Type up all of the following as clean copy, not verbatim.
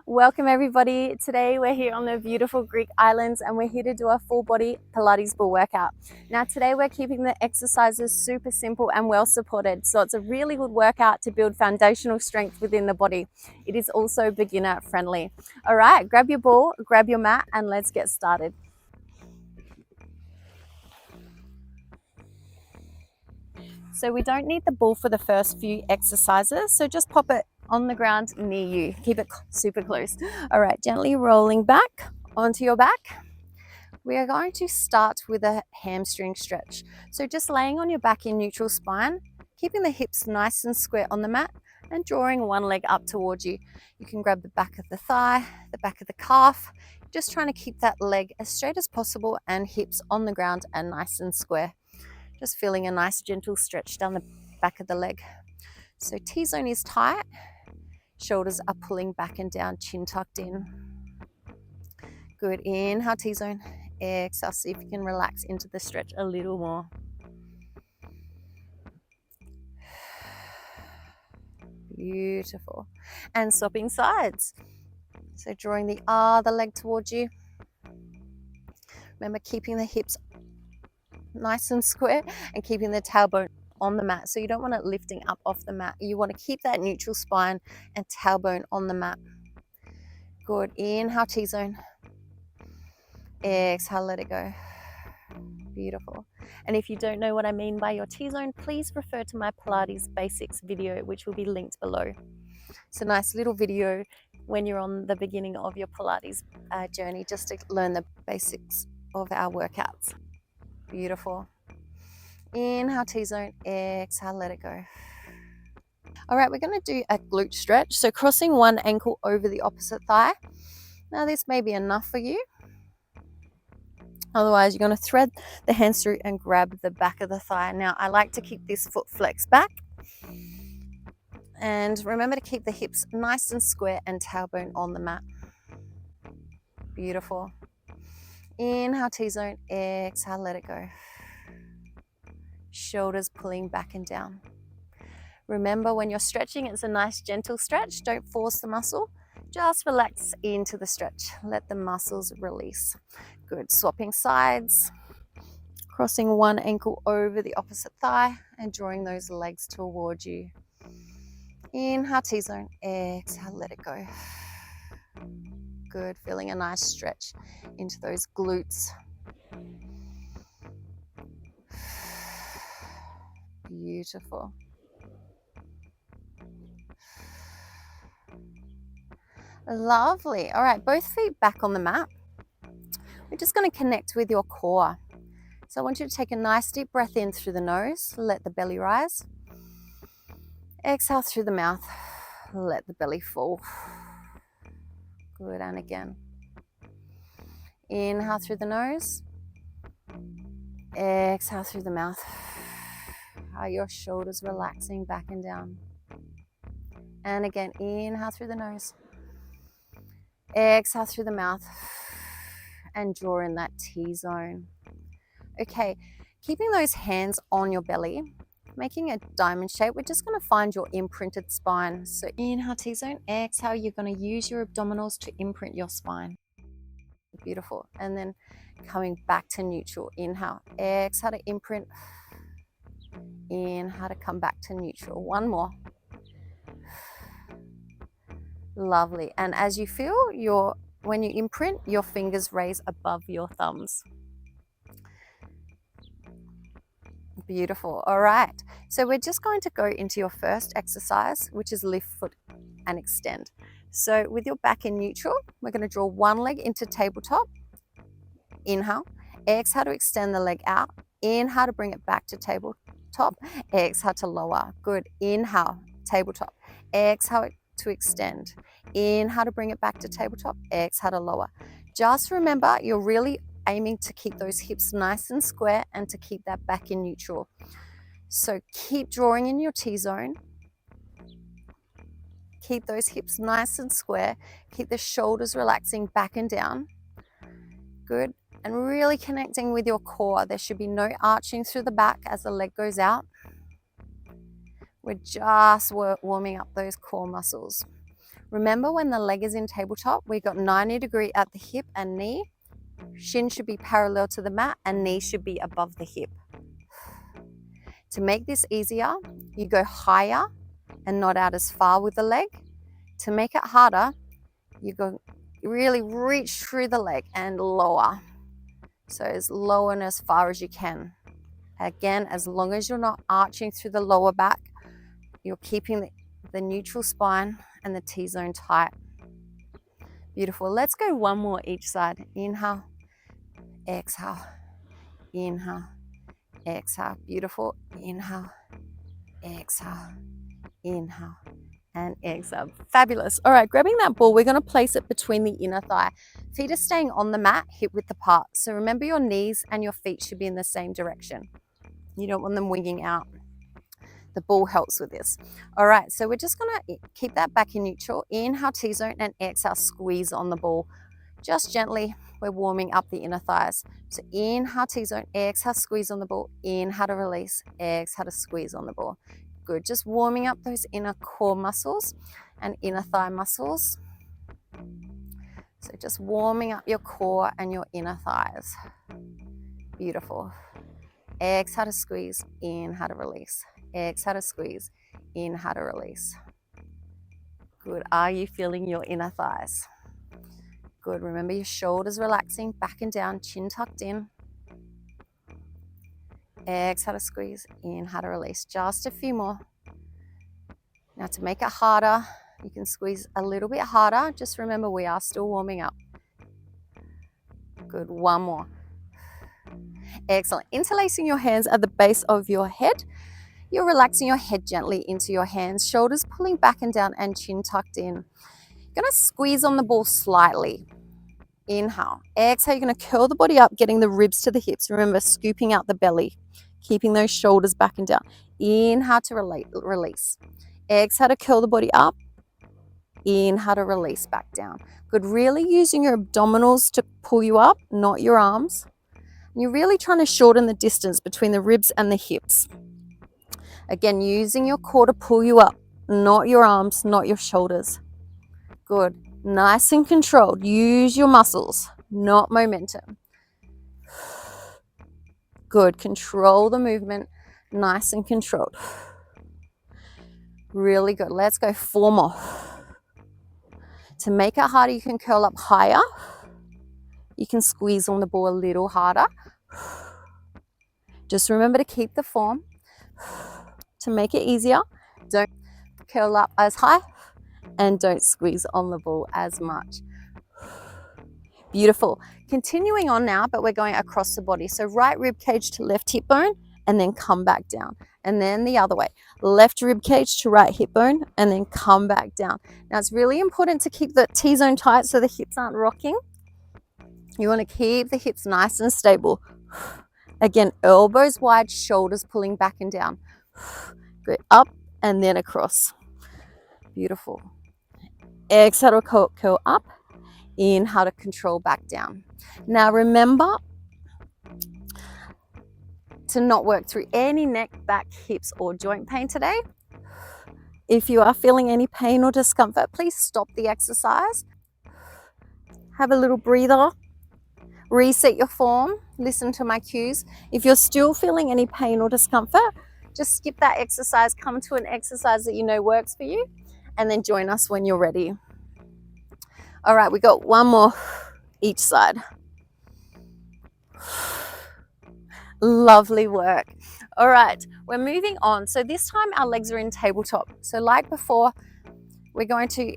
Welcome everybody. Today we're here on the beautiful Greek islands and we're here to do a full body Pilates Ball workout. Now today we're keeping the exercises super simple and well supported. So it's a really good workout to build foundational strength within the body. It is also beginner friendly. All right, grab your ball, grab your mat and let's get started. So we don't need the ball for the first few exercises. So just pop it on the ground near you. Keep it super close. All right, gently rolling back onto your back. We are going to start with a hamstring stretch. So just laying on your back in neutral spine, keeping the hips nice and square on the mat and drawing one leg up towards you. You can grab the back of the thigh, the back of the calf, just trying to keep that leg as straight as possible and hips on the ground and nice and square. Just feeling a nice gentle stretch down the back of the leg. So T-zone is tight, shoulders are pulling back and down, chin tucked in. Good, inhale T-zone, exhale, see if you can relax into the stretch a little more. Beautiful. And swapping sides. So drawing the other leg towards you. Remember keeping the hips nice and square and keeping the tailbone on the mat. So you don't want it lifting up off the mat. You want to keep that neutral spine and tailbone on the mat. Good, inhale T-zone. Exhale, let it go. Beautiful. And if you don't know what I mean by your T-zone, please refer to my Pilates basics video, which will be linked below. It's a nice little video when you're on the beginning of your Pilates journey, just to learn the basics of our workouts. Beautiful. Inhale T-zone, exhale, let it go. All right, we're going to do a glute stretch. So crossing one ankle over the opposite thigh. Now this may be enough for you. Otherwise, you're going to thread the hands through and grab the back of the thigh. Now, I like to keep this foot flexed back. And remember to keep the hips nice and square and tailbone on the mat. Beautiful. Inhale T-zone, exhale, let it go. Shoulders pulling back and down. Remember, when you're stretching, it's a nice gentle stretch. Don't force the muscle. Just relax into the stretch. Let the muscles release. Good. Swapping sides. Crossing one ankle over the opposite thigh and drawing those legs towards you. Inhale T-zone. Exhale, let it go. Good. Feeling a nice stretch into those glutes. Beautiful. Lovely. All right, both feet back on the mat. We're just going to connect with your core. So I want you to take a nice deep breath in through the nose. Let the belly rise. Exhale through the mouth. Let the belly fall. Good, and again. Inhale through the nose. Exhale through the mouth. Are your shoulders relaxing back and down? And again, inhale through the nose. Exhale through the mouth and draw in that T-zone. Okay, keeping those hands on your belly, making a diamond shape, we're just going to find your imprinted spine. So inhale T-zone, exhale, you're going to use your abdominals to imprint your spine. Beautiful. And then coming back to neutral. Inhale, exhale to imprint. Inhale to come back to neutral. One more. Lovely. And as you feel, when you imprint, your fingers raise above your thumbs. Beautiful. All right. So we're just going to go into your first exercise, which is lift foot and extend. So with your back in neutral, we're going to draw one leg into tabletop. Inhale. Exhale to extend the leg out. Inhale to bring it back to tabletop. Exhale to lower. Good. Inhale, tabletop. Exhale to extend. Inhale to bring it back to tabletop. Exhale to lower. Just remember, you're really aiming to keep those hips nice and square and to keep that back in neutral. So keep drawing in your T-zone. Keep those hips nice and square. Keep the shoulders relaxing back and down. Good. And really connecting with your core. There should be no arching through the back as the leg goes out. We're just warming up those core muscles. Remember, when the leg is in tabletop, we got 90° at the hip and knee. Shin should be parallel to the mat and knee should be above the hip. To make this easier, you go higher and not out as far with the leg. To make it harder, you go really reach through the leg and lower. So as low and as far as you can. Again, as long as you're not arching through the lower back, you're keeping the neutral spine and the T-zone tight. Beautiful. Let's go one more each side. Inhale, exhale, inhale, exhale. Beautiful. Inhale, exhale, inhale, and exhale. Fabulous. All right, grabbing that ball, we're going to place it between the inner thigh. Feet are staying on the mat, hip width apart. So remember, your knees and your feet should be in the same direction. You don't want them winging out. The ball helps with this. All right, so we're just going to keep that back in neutral. Inhale, T-zone, and exhale, squeeze on the ball. Just gently, we're warming up the inner thighs. So inhale, T-zone, exhale, squeeze on the ball. Inhale to release, exhale to squeeze on the ball. Good, just warming up those inner core muscles and inner thigh muscles. So just warming up your core and your inner thighs. Beautiful. Exhale to squeeze, inhale to release. Exhale to squeeze, inhale to release. Good. Are you feeling your inner thighs? Good. Remember, your shoulders relaxing, back and down, chin tucked in. Exhale to squeeze, inhale to release. Just a few more. Now, to make it harder, you can squeeze a little bit harder. Just remember, we are still warming up. Good. One more. Excellent. Interlacing your hands at the base of your head. You're relaxing your head gently into your hands, shoulders pulling back and down and chin tucked in. You're going to squeeze on the ball slightly. Inhale. Exhale, you're going to curl the body up, getting the ribs to the hips. Remember, scooping out the belly, keeping those shoulders back and down. Inhale to release. Exhale to curl the body up. Inhale to release back down. Good. Really using your abdominals to pull you up, not your arms. You're really trying to shorten the distance between the ribs and the hips. Again, using your core to pull you up, not your arms, not your shoulders. Good. Nice and controlled. Use your muscles, not momentum. Good. Control the movement. Nice and controlled. Really good. Let's go 4 more. To make it harder, you can curl up higher. You can squeeze on the ball a little harder. Just remember to keep the form. To make it easier, don't curl up as high and don't squeeze on the ball as much. Beautiful. Continuing on now, but we're going across the body. So right rib cage to left hip bone and then come back down. And then the other way, left rib cage to right hip bone and then come back down. Now it's really important to keep the T-zone tight so the hips aren't rocking. You want to keep the hips nice and stable. Again, elbows wide, shoulders pulling back and down. Go up and then across. Beautiful. Exhale to curl up. Inhale to control back down. Now remember to not work through any neck, back, hips, or joint pain today. If you are feeling any pain or discomfort, please stop the exercise. Have a little breather. Reset your form. Listen to my cues. If you're still feeling any pain or discomfort, just skip that exercise, come to an exercise that you know works for you, and then join us when you're ready. All right, we got 1 more each side. Lovely work. All right, we're moving on. So this time our legs are in tabletop. So like before, we're going to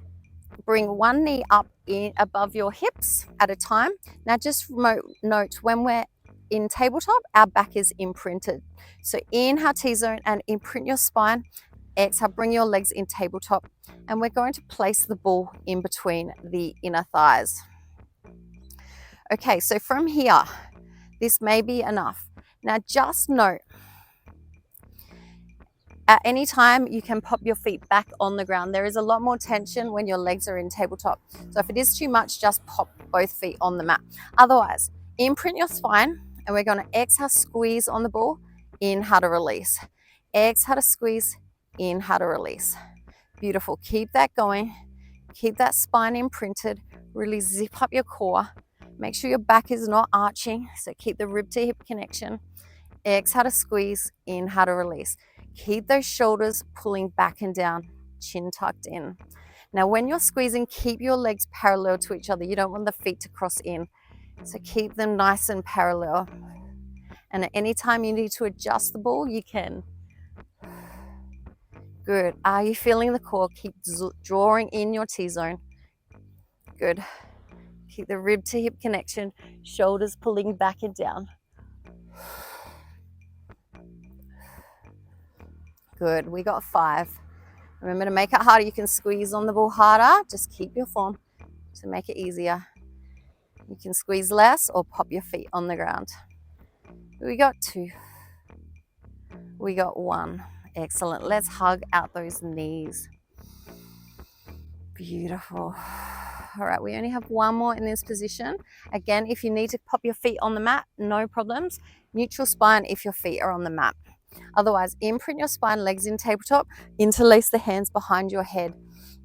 bring one knee up in above your hips at a time. Now just note, when we're in tabletop, our back is imprinted. So inhale T-zone and imprint your spine. Exhale, bring your legs in tabletop. And we're going to place the ball in between the inner thighs. Okay, so from here, this may be enough. Now just note, at any time you can pop your feet back on the ground. There is a lot more tension when your legs are in tabletop. So if it is too much, just pop both feet on the mat. Otherwise, imprint your spine and we're going to exhale, squeeze on the ball, inhale to release. Exhale to squeeze, inhale to release. Beautiful. Keep that going. keep that spine imprinted. Really zip up your core. Make sure your back is not arching, so keep the rib to hip connection. Exhale to squeeze, inhale to release. Keep those shoulders pulling back and down, chin tucked in. Now when you're squeezing, keep your legs parallel to each other. You don't want the feet to cross in, so keep them nice and parallel. And at any time you need to adjust the ball, you can. Good. Are you feeling the core? Keep drawing in your T-zone. Good. Keep the rib to hip connection, shoulders pulling back and down. Good. We got 5. Remember to make it harder. You can squeeze on the ball harder. Just keep your form to make it easier. You can squeeze less or pop your feet on the ground. We got 2. We got 1. Excellent. Let's hug out those knees. Beautiful. All right, we only have 1 more in this position. Again, if you need to pop your feet on the mat, no problems. Neutral spine if your feet are on the mat. Otherwise, imprint your spine, legs in tabletop, interlace the hands behind your head.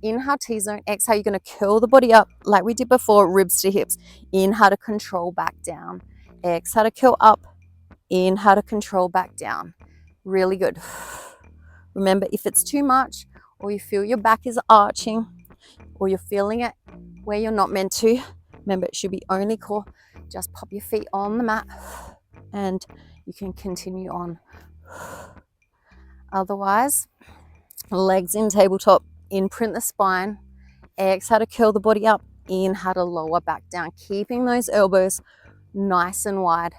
Inhale, T-zone. Exhale, you're going to curl the body up like we did before, ribs to hips. Inhale to control back down. Exhale to curl up. Inhale to control back down. Really good. Remember, if it's too much or you feel your back is arching or you're feeling it where you're not meant to, remember it should be only core. Just pop your feet on the mat and you can continue on. Otherwise, legs in tabletop, imprint the spine, exhale to curl the body up, inhale to lower back down, keeping those elbows nice and wide.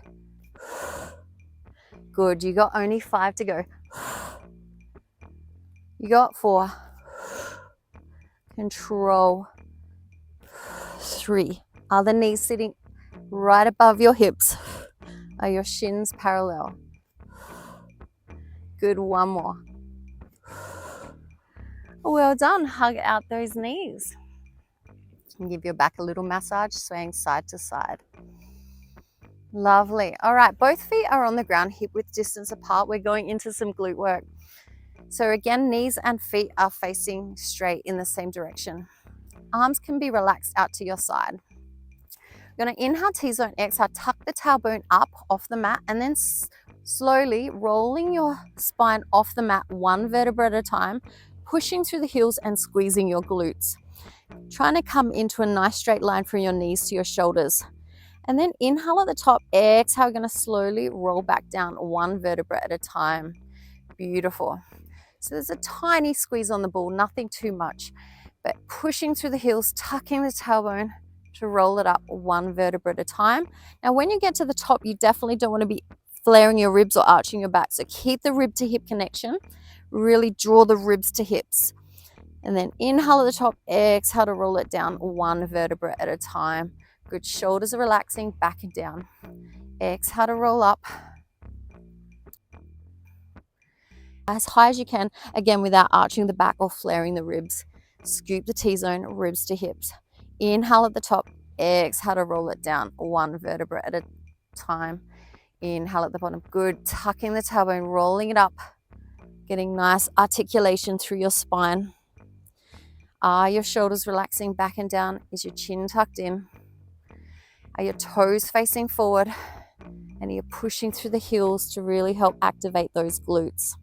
Good, you got only 5 to go. You got 4. Control. 3. Are the knees sitting right above your hips? Are your shins parallel? Good, 1 more. Well done. Hug out those knees. And give your back a little massage, swaying side to side. Lovely. All right, both feet are on the ground, hip width distance apart. We're going into some glute work. So again, knees and feet are facing straight in the same direction. Arms can be relaxed out to your side. You're going to inhale, T-zone, exhale, tuck the tailbone up off the mat, and then slowly rolling your spine off the mat 1 vertebra at a time, pushing through the heels and squeezing your glutes. Trying to come into a nice straight line from your knees to your shoulders. And then inhale at the top, exhale, going to slowly roll back down 1 vertebra at a time. Beautiful. So there's a tiny squeeze on the ball, nothing too much, but pushing through the heels, tucking the tailbone to roll it up 1 vertebra at a time. Now, when you get to the top, you definitely don't want to be flaring your ribs or arching your back. So keep the rib to hip connection. Really draw the ribs to hips. And then inhale at the top, exhale to roll it down 1 vertebra at a time. Good, shoulders are relaxing, back and down. Exhale to roll up. As high as you can, again, without arching the back or flaring the ribs. Scoop the T-zone, ribs to hips. Inhale at the top, exhale to roll it down 1 vertebra at a time. Inhale at the bottom. Good, tucking the tailbone, rolling it up. Getting nice articulation through your spine. Are your shoulders relaxing back and down? Is your chin tucked in? Are your toes facing forward? And you're pushing through the heels to really help activate those glutes.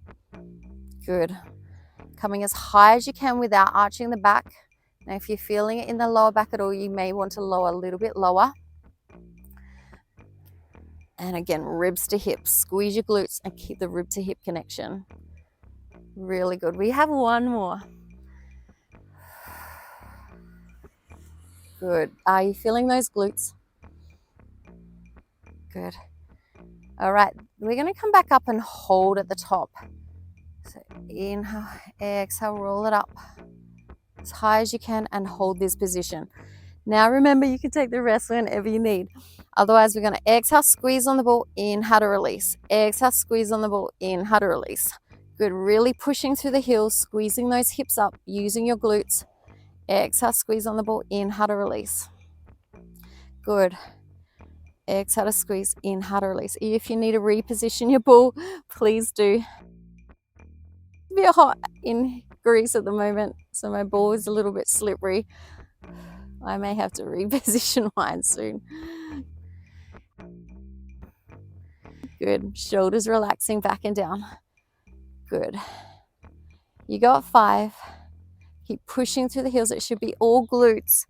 Good. Coming as high as you can without arching the back. Now, if you're feeling it in the lower back at all, you may want to lower a little bit lower. And again, ribs to hips. Squeeze your glutes and keep the rib to hip connection. Really good. We have 1 more. Good. Are you feeling those glutes? Good. All right. We're going to come back up and hold at the top. So inhale, exhale, roll it up as high as you can and hold this position. Now remember, you can take the rest whenever you need. Otherwise, we're going to exhale, squeeze on the ball, inhale to release. Exhale, squeeze on the ball, inhale to release. Good, really pushing through the heels, squeezing those hips up, using your glutes. Exhale, squeeze on the ball, inhale to release. Good. Exhale to squeeze, inhale to release. If you need to reposition your ball, please do. Be a hot grease at the moment, so my ball is a little bit slippery. I may have to reposition mine soon. Good. Shoulders relaxing back and down. Good. You got 5. Keep pushing through the heels. It should be all glutes.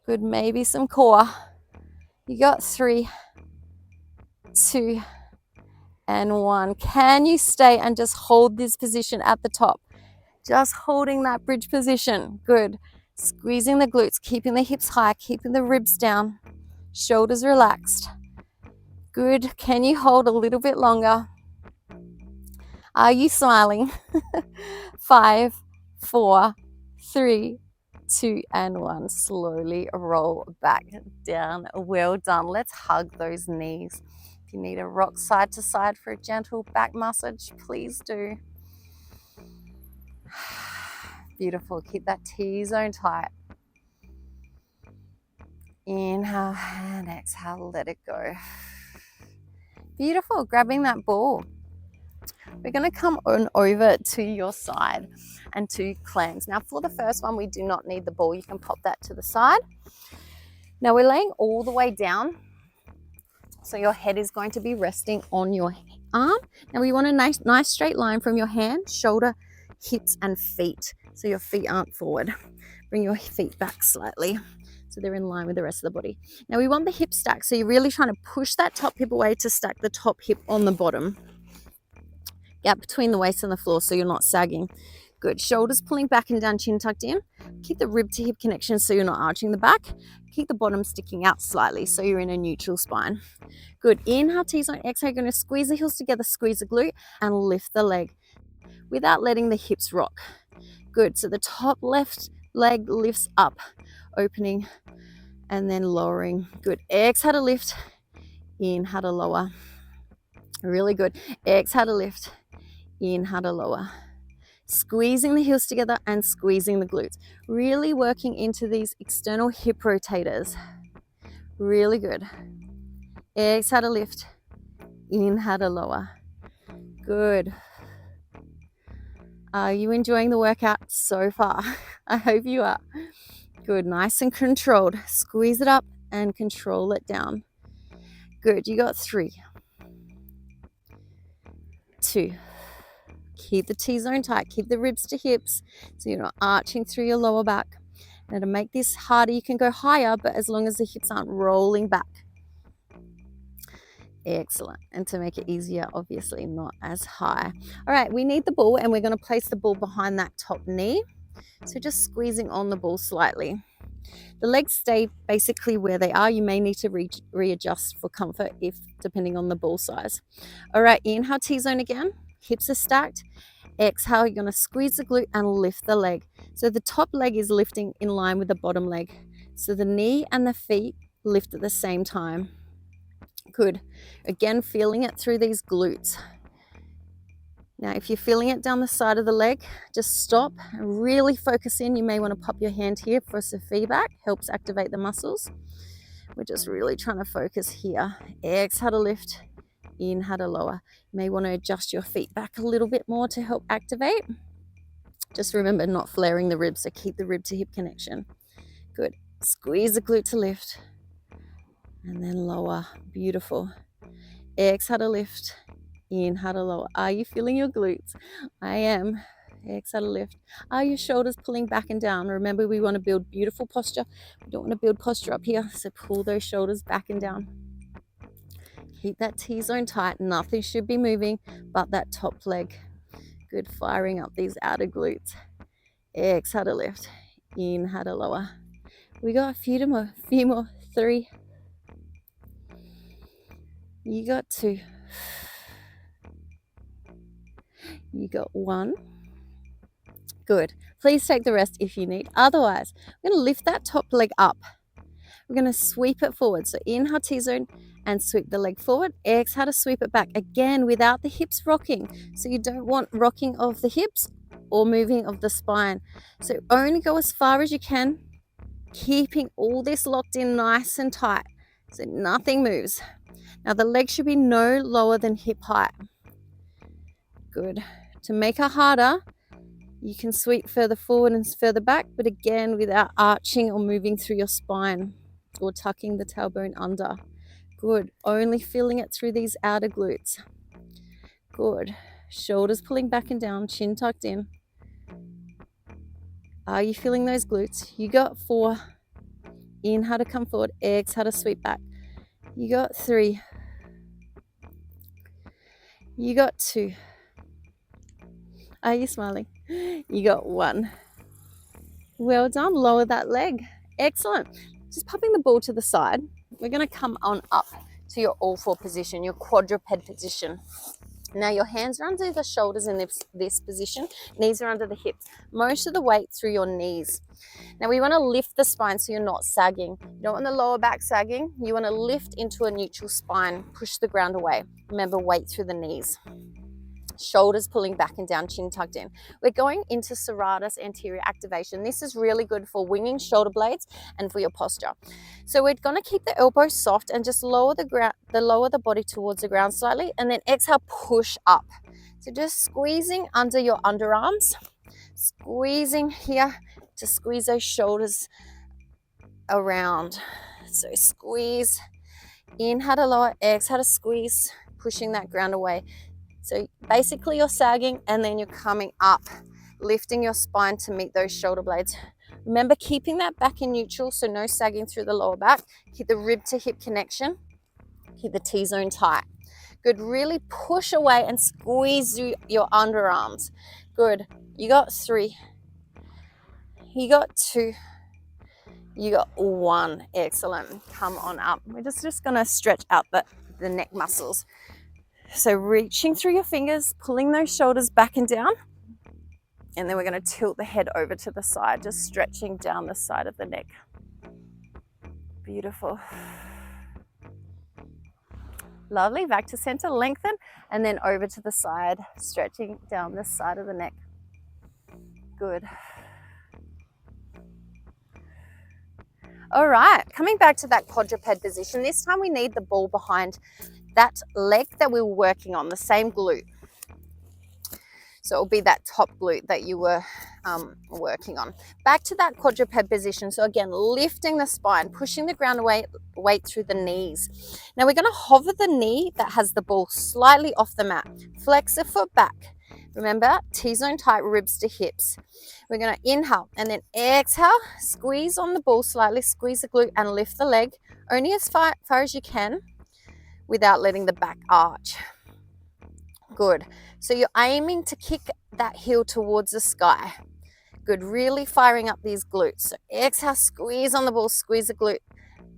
Good. Maybe some core. You got 3, 2, and 1. Can you stay and just hold this position at the top? Just holding that bridge position. Good. Squeezing the glutes, keeping the hips high, keeping the ribs down, shoulders relaxed. Good. Can you hold a little bit longer? Are you smiling? 5, 4, 3, 2, and 1. Slowly roll back down. Well done. Let's hug those knees. If you need a rock side to side for a gentle back massage, please do. Beautiful. Keep that T-zone tight. Inhale and exhale, let it go. Beautiful. Grabbing that ball. We're going to come on over to your side and 2 cleanse. Now for the first one, we do not need the ball. You can pop that to the side. Now we're laying all the way down. So your head is going to be resting on your arm. Now we want a nice straight line from your hand, shoulder, hips, and feet. So your feet aren't forward. Bring your feet back slightly so they're in line with the rest of the body. Now we want the hip stack. So you're really trying to push that top hip away to stack the top hip on the bottom. Gap between the waist and the floor so you're not sagging. Good. Shoulders pulling back and down, chin tucked in. Keep the rib to hip connection so you're not arching the back. Keep the bottom sticking out slightly so you're in a neutral spine. Good. Inhale, T-zone. Exhale, you're going to squeeze the heels together, squeeze the glute, and lift the leg without letting the hips rock. Good. So the top left leg lifts up, opening and then lowering. Good. Exhale to lift. Inhale to lower. Really good. Exhale to lift. Inhale to lower. Squeezing the heels together and squeezing the glutes. Really working into these external hip rotators. Really good. Exhale to lift. Inhale to lower. Good. Are you enjoying the workout so far? I hope you are. Good. Nice and controlled. Squeeze it up and control it down. Good. You got 3, 2. Keep the T-zone tight. Keep the ribs to hips so you're not arching through your lower back. Now to make this harder, you can go higher, but as long as the hips aren't rolling back. Excellent. And to make it easier, obviously not as high. All right, we need the ball and we're going to place the ball behind that top knee. So just squeezing on the ball slightly. The legs stay basically where they are. You may need to readjust for comfort depending on the ball size. All right, inhale, T-zone again. Hips are stacked. Exhale, you're going to squeeze the glute and lift the leg. So the top leg is lifting in line with the bottom leg. So the knee and the feet lift at the same time. Good. Again, feeling it through these glutes. Now, if you're feeling it down the side of the leg, just stop and really focus in. You may want to pop your hand here for some feedback. Helps activate the muscles. We're just really trying to focus here. Exhale to lift. Inhale to lower. You may want to adjust your feet back a little bit more to help activate. Just remember not flaring the ribs, so keep the rib to hip connection. Good. Squeeze the glute to lift. And then lower. Beautiful. Exhale to lift. Inhale to lower. Are you feeling your glutes? I am. Exhale to lift. Are your shoulders pulling back and down? Remember, we want to build beautiful posture. We don't want to build posture up here, so pull those shoulders back and down. Keep that T-zone tight. Nothing should be moving but that top leg. Good. Firing up these outer glutes. Exhale to lift. Inhale to lower. We got a few more. 3. You got 2. You got 1. Good. Please take the rest if you need. Otherwise, we're going to lift that top leg up. We're going to sweep it forward. So inhale, T-zone, and sweep the leg forward. Exhale to sweep it back. Again, without the hips rocking. So you don't want rocking of the hips or moving of the spine. So only go as far as you can, keeping all this locked in nice and tight. So nothing moves. Now the leg should be no lower than hip height. Good. To make it harder, you can sweep further forward and further back, but again, without arching or moving through your spine or tucking the tailbone under. Good. Only feeling it through these outer glutes. Good. Shoulders pulling back and down, chin tucked in. Are you feeling those glutes? You got 4. Inhale to come forward. Exhale to sweep back. You got 3. You got 2. Are you smiling? You got 1. Well done. Lower that leg. Excellent. Just popping the ball to the side. We're going to come on up to your all 4 position, your quadruped position. Now your hands are under the shoulders in this position. Knees are under the hips. Most of the weight through your knees. Now we want to lift the spine so you're not sagging. You don't want the lower back sagging. You want to lift into a neutral spine. Push the ground away. Remember, weight through the knees. Shoulders pulling back and down, chin tucked in. We're going into serratus anterior activation. This is really good for winging shoulder blades and for your posture. So we're going to keep the elbows soft and just lower the body towards the ground slightly, and then exhale, push up. So just squeezing under your underarms, squeezing here to squeeze those shoulders around. So squeeze, inhale to lower, exhale to squeeze, pushing that ground away. So basically you're sagging and then you're coming up, lifting your spine to meet those shoulder blades. Remember, keeping that back in neutral, so no sagging through the lower back. Keep the rib to hip connection. Keep the T-zone tight. Good. Really push away and squeeze your underarms. Good. You got 3. You got 2. You got 1. Excellent. Come on up. We're just going to stretch out the neck muscles. So reaching through your fingers, pulling those shoulders back and down. And then we're going to tilt the head over to the side, just stretching down the side of the neck. Beautiful. Lovely. Back to center, lengthen, and then over to the side, stretching down the side of the neck. Good. All right, coming back to that quadruped position. This time we need the ball behind that leg that we were working on, the same glute. So it'll be that top glute that you were working on. Back to that quadruped position. So again, lifting the spine, pushing the ground away, weight through the knees. Now we're going to hover the knee that has the ball slightly off the mat. Flex the foot back. Remember, T-zone tight, ribs to hips. We're going to inhale and then exhale, squeeze on the ball slightly, squeeze the glute and lift the leg only as far as you can without letting the back arch. Good. So you're aiming to kick that heel towards the sky. Good. Really firing up these glutes. So exhale, squeeze on the ball, squeeze the glute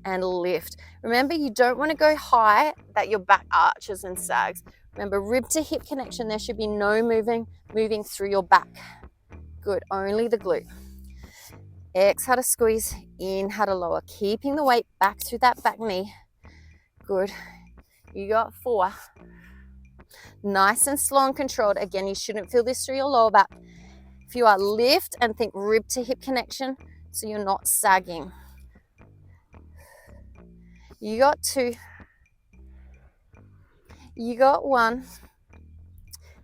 and lift. Remember, you don't want to go high that your back arches and sags. Remember, rib to hip connection. There should be no moving through your back. Good. Only the glute. Exhale to squeeze. Inhale to lower. Keeping the weight back through that back knee. Good. You got 4. Nice and slow and controlled. Again, you shouldn't feel this through your lower back. If you are, lift and think rib to hip connection so you're not sagging. You got 2. You got 1.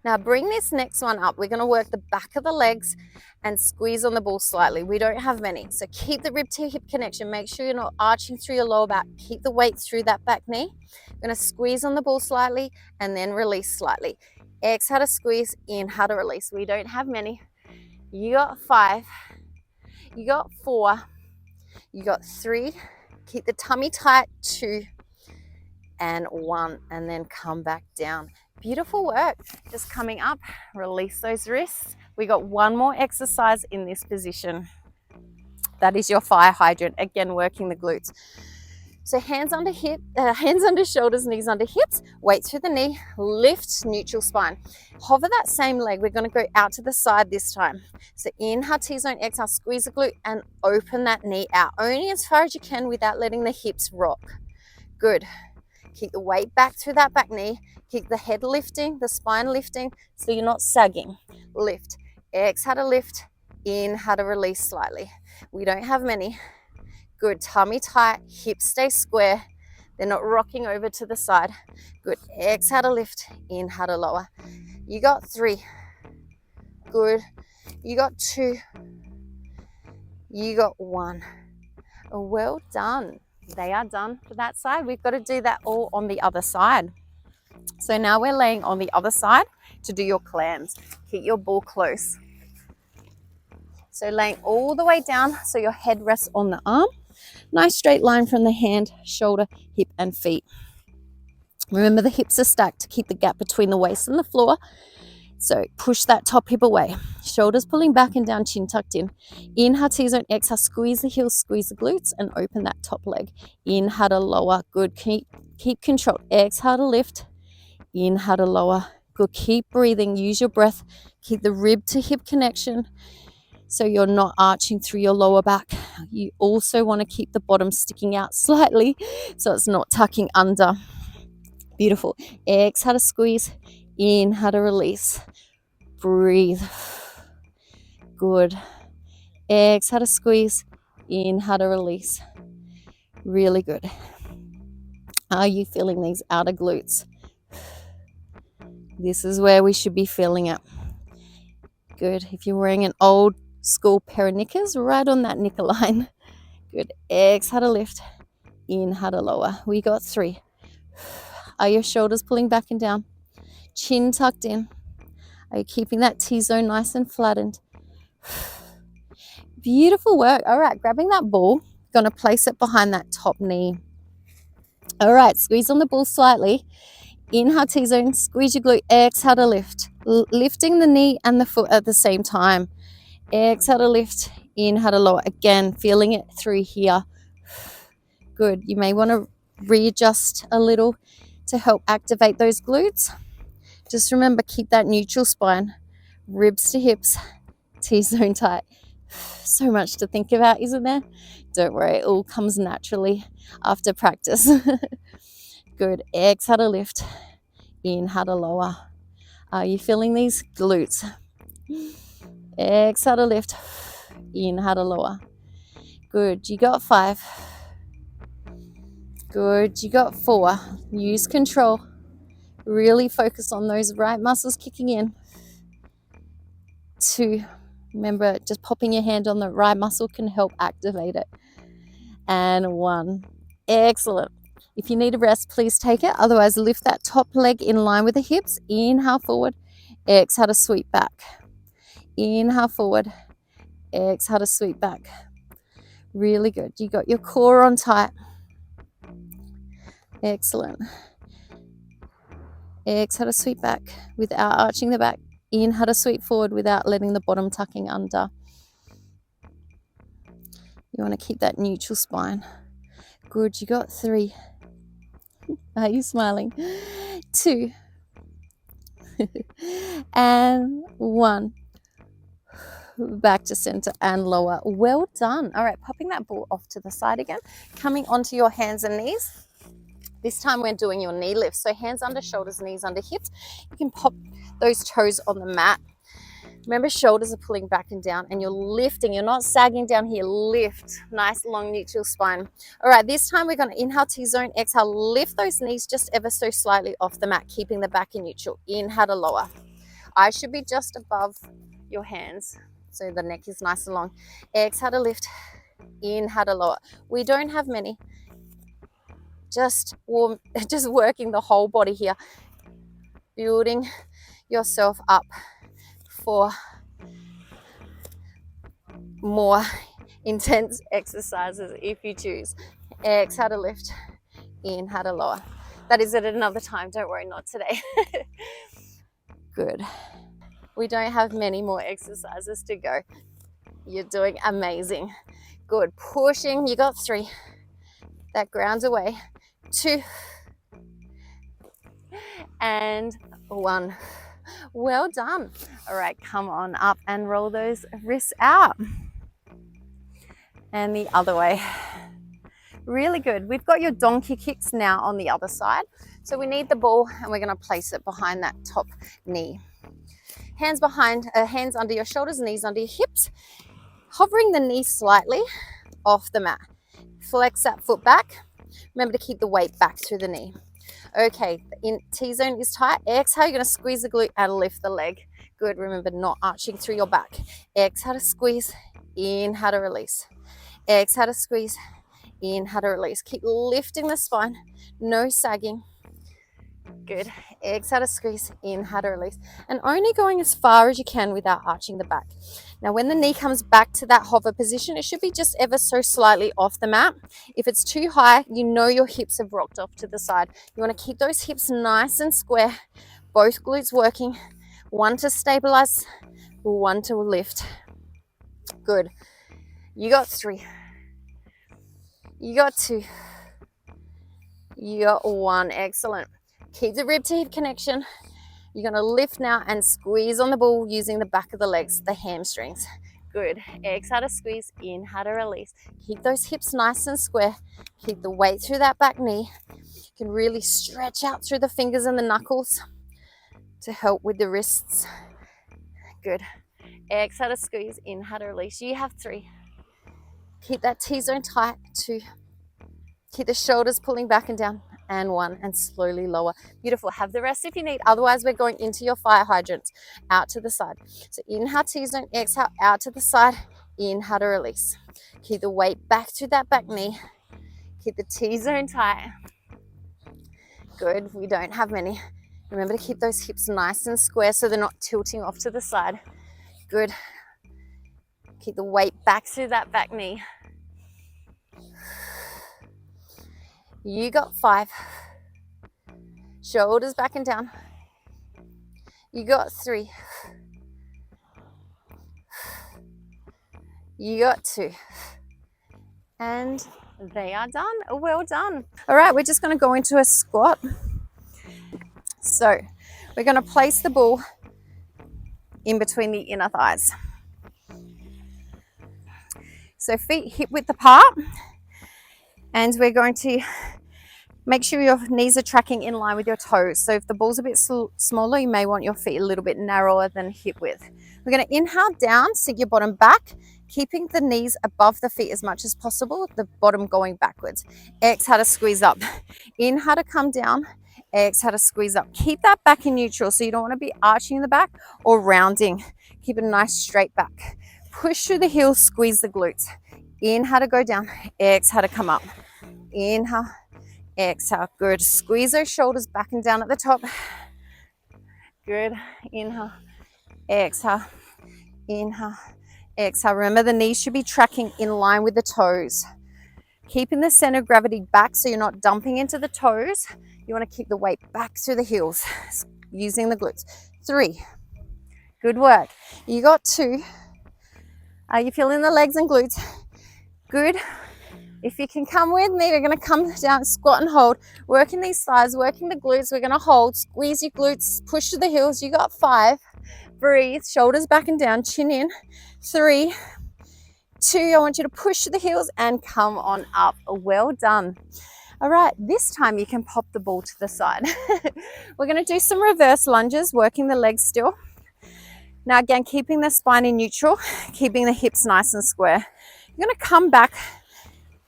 Now bring this next one up. We're going to work the back of the legs and squeeze on the ball slightly. We don't have many. So keep the rib to hip connection. Make sure you're not arching through your lower back. Keep the weight through that back knee. I'm going to squeeze on the ball slightly and then release slightly. Exhale to squeeze, inhale to release. We don't have many. You got 5. You got 4. You got 3. Keep the tummy tight. 2 and 1, and then come back down. Beautiful work. Just coming up, release those wrists. We got 1 more exercise in this position. That is your fire hydrant. Again, working the glutes. So hands under shoulders, knees under hips, weight through the knee, lift, neutral spine. Hover that same leg. We're going to go out to the side this time. So inhale, T-zone, exhale, squeeze the glute and open that knee out. Only as far as you can without letting the hips rock. Good. Keep the weight back through that back knee. Keep the head lifting, the spine lifting, so you're not sagging. Lift. Exhale to lift. Inhale to release slightly. We don't have many. Good. Tummy tight. Hips stay square. They're not rocking over to the side. Good. Exhale to lift. Inhale to lower. You got 3. Good. You got 2. You got 1. Well done. They are done for that side. We've got to do that all on the other side. So now we're laying on the other side to do your clams. Keep your ball close. So laying all the way down so your head rests on the arm. Nice straight line from the hand, shoulder, hip, and feet. Remember, the hips are stacked to keep the gap between the waist and the floor. So push that top hip away. Shoulders pulling back and down, chin tucked in. Inhale, T-zone, exhale, squeeze the heels, squeeze the glutes, and open that top leg. Inhale to lower. Good. Keep control. Exhale to lift. Inhale to lower. Good. Keep breathing. Use your breath. Keep the rib to hip connection so you're not arching through your lower back. You also want to keep the bottom sticking out slightly so it's not tucking under. Beautiful. Exhale to squeeze. Inhale to release. Breathe. Good. Exhale to squeeze. Inhale to release. Really good. Are you feeling these outer glutes? This is where we should be feeling it. Good. If you're wearing an old school pair of knickers, right on that knicker line. Good. Exhale to lift. Inhale to lower. We got 3. Are your shoulders pulling back and down? Chin tucked in. Are you keeping that T-zone nice and flattened? Beautiful work. All right, grabbing that ball, going to place it behind that top knee. All right, squeeze on the ball slightly. Inhale, T-zone, squeeze your glute. Exhale to lift. Lifting the knee and the foot at the same time. Exhale to lift. Inhale to lower. Again, feeling it through here. Good. You may want to readjust a little to help activate those glutes. Just remember, keep that neutral spine. Ribs to hips. T-zone tight. So much to think about, isn't there? Don't worry, it all comes naturally after practice. Good. Exhale to lift. Inhale to lower. Are you feeling these glutes? Exhale to lift. Inhale to lower. Good. You got 5. Good. You got 4. Use control. Really focus on those right muscles kicking in. 2. Remember, just popping your hand on the right muscle can help activate it. And 1. Excellent. If you need a rest, please take it. Otherwise, lift that top leg in line with the hips. Inhale forward. Exhale to sweep back. Inhale forward. Exhale to sweep back. Really good. You got your core on tight. Excellent. Exhale to sweep back without arching the back. Inhale to sweep forward without letting the bottom tucking under. You want to keep that neutral spine. Good. You got 3. Are you smiling? 2. And 1. Back to center and lower. Well done. All right, popping that ball off to the side again. Coming onto your hands and knees. This time we're doing your knee lifts. So hands under shoulders, knees under hips. You can pop those toes on the mat. Remember, shoulders are pulling back and down and you're lifting. You're not sagging down here. Lift. Nice long neutral spine. All right, this time we're going to inhale, T-zone, exhale. Lift those knees just ever so slightly off the mat, keeping the back in neutral. Inhale to lower. Eyes should be just above your hands so the neck is nice and long. Exhale to lift. Inhale to lower. We don't have many. Just working the whole body here. Building yourself up for more intense exercises if you choose. Exhale to lift. Inhale to lower. That is at another time. Don't worry, not today. Good. We don't have many more exercises to go. You're doing amazing. Good. Pushing. You got 3. That grounds away. 2. And 1. Well done. All right, come on up and roll those wrists out. And the other way. Really good. We've got your donkey kicks now on the other side. So we need the ball and we're going to place it behind that top knee. Hands behind, hands under your shoulders, knees under your hips. Hovering the knee slightly off the mat. Flex that foot back. Remember to keep the weight back through the knee. Okay, in T-zone is tight. Exhale, you're going to squeeze the glute and lift the leg. Good. Remember, not arching through your back. Exhale to squeeze. Inhale to release. Exhale to squeeze. Inhale to release. Keep lifting the spine. No sagging. Good. Exhale to squeeze. Inhale to release. And only going as far as you can without arching the back. Now, when the knee comes back to that hover position, it should be just ever so slightly off the mat. If it's too high, you know your hips have rocked off to the side. You want to keep those hips nice and square. Both glutes working. One to stabilize, one to lift. Good. You got 3. You got 2. You got 1. Excellent. Keep the rib to hip connection. You're going to lift now and squeeze on the ball using the back of the legs, the hamstrings. Good. Exhale to squeeze. Inhale to release. Keep those hips nice and square. Keep the weight through that back knee. You can really stretch out through the fingers and the knuckles to help with the wrists. Good. Exhale to squeeze. Inhale to release. You have 3. Keep that T-zone tight. 2. Keep the shoulders pulling back and down. And 1, and slowly lower. Beautiful. Have the rest if you need. Otherwise, we're going into your fire hydrants. Out to the side. So inhale T-zone, exhale out to the side. Inhale to release. Keep the weight back through that back knee. Keep the T-zone tight. Good. We don't have many. Remember to keep those hips nice and square so they're not tilting off to the side. Good. Keep the weight back through that back knee. You got 5. Shoulders back and down. You got 3. You got 2. And they are done. Well done. All right, we're just going to go into a squat. So we're going to place the ball in between the inner thighs. So feet hip width apart. And we're going to make sure your knees are tracking in line with your toes. So if the ball's a bit smaller, you may want your feet a little bit narrower than hip width. We're going to inhale down, sink your bottom back, keeping the knees above the feet as much as possible, the bottom going backwards. Exhale to squeeze up. Inhale to come down. Exhale to squeeze up. Keep that back in neutral, so you don't want to be arching the back or rounding. Keep a nice straight back. Push through the heels, squeeze the glutes. Inhale to go down. Exhale to come up. Inhale. Exhale. Good. Squeeze those shoulders back and down at the top. Good. Inhale. Exhale. Inhale. Exhale. Remember, the knees should be tracking in line with the toes. Keeping the center of gravity back so you're not dumping into the toes. You want to keep the weight back through the heels using the glutes. 3. Good work. You got 2. Are you feeling the legs and glutes? Good. If you can come with me, we're going to come down, squat and hold, working these thighs, working the glutes. We're going to hold, squeeze your glutes, push to the heels. You got 5. Breathe, shoulders back and down, chin in. 3, 2, I want you to push to the heels and come on up. Well done. All right, this time you can pop the ball to the side. We're going to do some reverse lunges, working the legs still. Now again, keeping the spine in neutral, keeping the hips nice and square. You're going to come back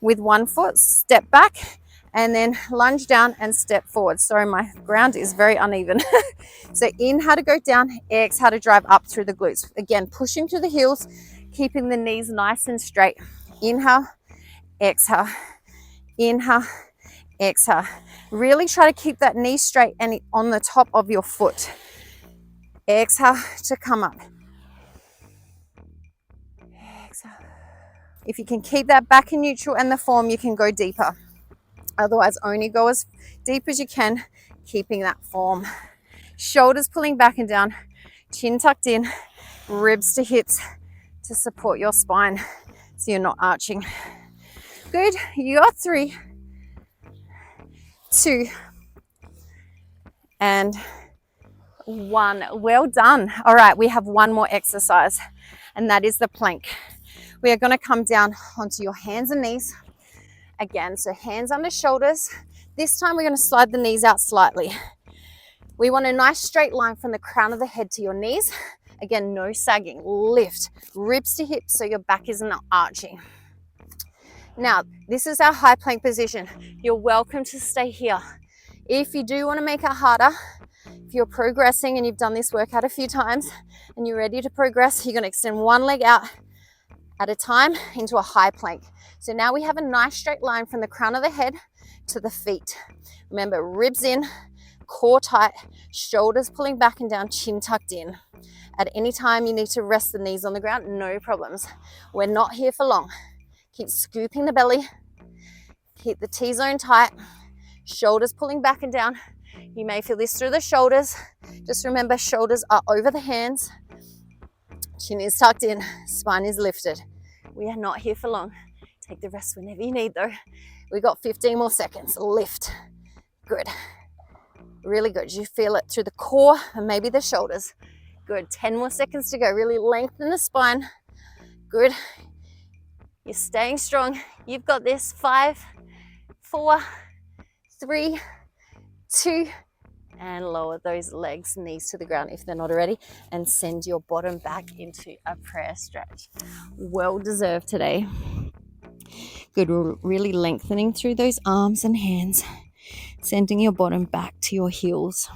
with one foot, step back, and then lunge down and step forward. Sorry, my ground is very uneven. So inhale to go down, exhale to drive up through the glutes. Again, pushing to the heels, keeping the knees nice and straight. Inhale, exhale, inhale, exhale. Really try to keep that knee straight and on the top of your foot. Exhale to come up. Exhale. If you can keep that back in neutral and the form, you can go deeper. Otherwise, only go as deep as you can, keeping that form. Shoulders pulling back and down, chin tucked in, ribs to hips to support your spine so you're not arching. Good. You got 3, 2, and 1. Well done. All right, we have one more exercise, and that is the plank. We are going to come down onto your hands and knees. Again, so hands under shoulders. This time we're going to slide the knees out slightly. We want a nice straight line from the crown of the head to your knees. Again, no sagging. Lift, ribs to hips so your back isn't arching. Now, this is our high plank position. You're welcome to stay here. If you do want to make it harder, If you're progressing and you've done this workout a few times and you're ready to progress, you're going to extend one leg out at a time into a high plank. So now we have a nice straight line from the crown of the head to the feet. Remember, ribs in, core tight, shoulders pulling back and down, chin tucked in. At any time you need to rest the knees on the ground, no problems. We're not here for long. Keep scooping the belly, keep the T-zone tight, shoulders pulling back and down. You may feel this through the shoulders. Just remember, shoulders are over the hands, chin is tucked in, spine is lifted. We are not here for long. Take the rest whenever you need though. We got 15 more seconds. Lift. Good. Really good. You feel it through the core and maybe the shoulders. Good. 10 more seconds to go. Really lengthen the spine. Good. You're staying strong. You've got this. 5, 4, 3, 2, and lower those legs, knees to the ground if they're not already, and send your bottom back into a prayer stretch. Well deserved today. Good. Really lengthening through those arms and hands, sending your bottom back to your heels.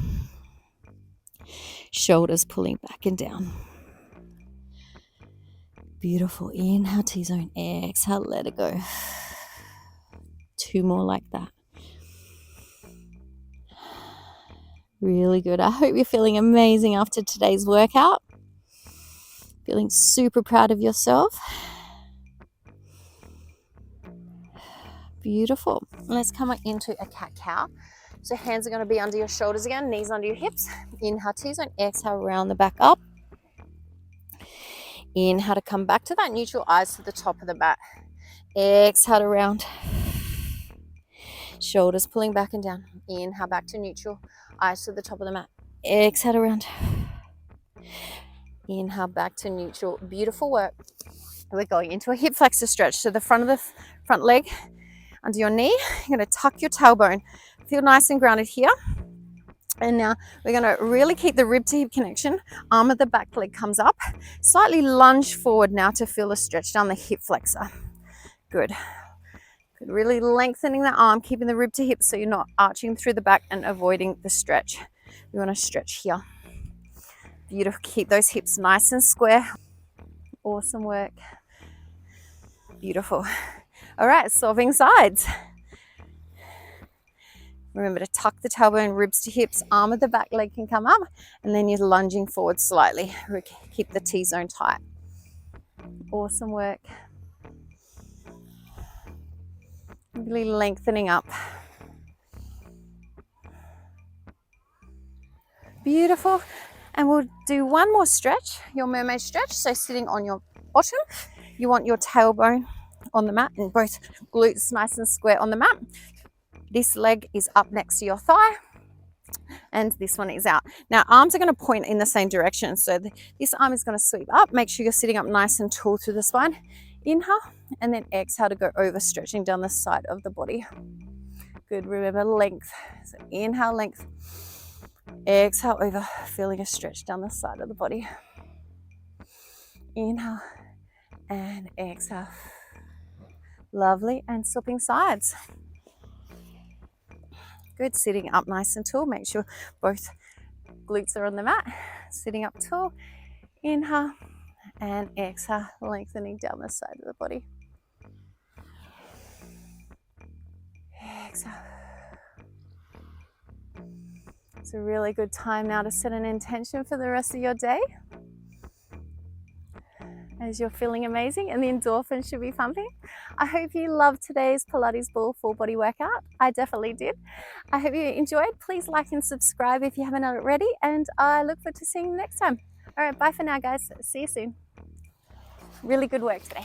Shoulders pulling back and down. Beautiful. Inhale, T-zone. Exhale, let it go. 2 more like that. Really good. I hope you're feeling amazing after today's workout. Feeling super proud of yourself. Beautiful. Let's come into a cat-cow. So hands are going to be under your shoulders again, knees under your hips. Inhale, T-zone. Exhale, round the back up. Inhale to come back to that neutral, eyes to the top of the mat. Exhale to round. Shoulders pulling back and down. Inhale, back to neutral, eyes to the top of the mat. Exhale to round. Inhale, back to neutral. Beautiful work. We're going into a hip flexor stretch. So the front of the front leg under your knee. You're going to tuck your tailbone. Feel nice and grounded here. And now we're going to really keep the rib to hip connection. Arm of the back leg comes up. Slightly lunge forward now to feel a stretch down the hip flexor. Good. Good. Really lengthening the arm, keeping the rib to hip so you're not arching through the back and avoiding the stretch. We want to stretch here. Beautiful. Keep those hips nice and square. Awesome work. Beautiful. All right, swapping sides. Remember to tuck the tailbone, ribs to hips, arm of the back leg can come up, and then you're lunging forward slightly. Keep the T-zone tight. Awesome work. Really lengthening up. Beautiful. And we'll do one more stretch, your mermaid stretch. So sitting on your bottom, you want your tailbone on the mat and both glutes nice and square on the mat. This leg is up next to your thigh and this one is out. Now arms are going to point in the same direction. So this arm is going to sweep up. Make sure you're sitting up nice and tall through the spine. Inhale and then exhale to go over, stretching down the side of the body. Good. Remember length. So inhale, length. Exhale over, feeling a stretch down the side of the body. Inhale and exhale. Lovely. And swapping sides. Good. Sitting up nice and tall. Make sure both glutes are on the mat. Sitting up tall. Inhale and exhale, lengthening down the side of the body. Exhale. It's a really good time now to set an intention for the rest of your day. As you're feeling amazing and the endorphins should be pumping. I hope you loved today's Pilates Ball full body workout. I definitely did. I hope you enjoyed. Please like and subscribe if you haven't already, and I look forward to seeing you next time. All right, bye for now, guys. See you soon. Really good work today.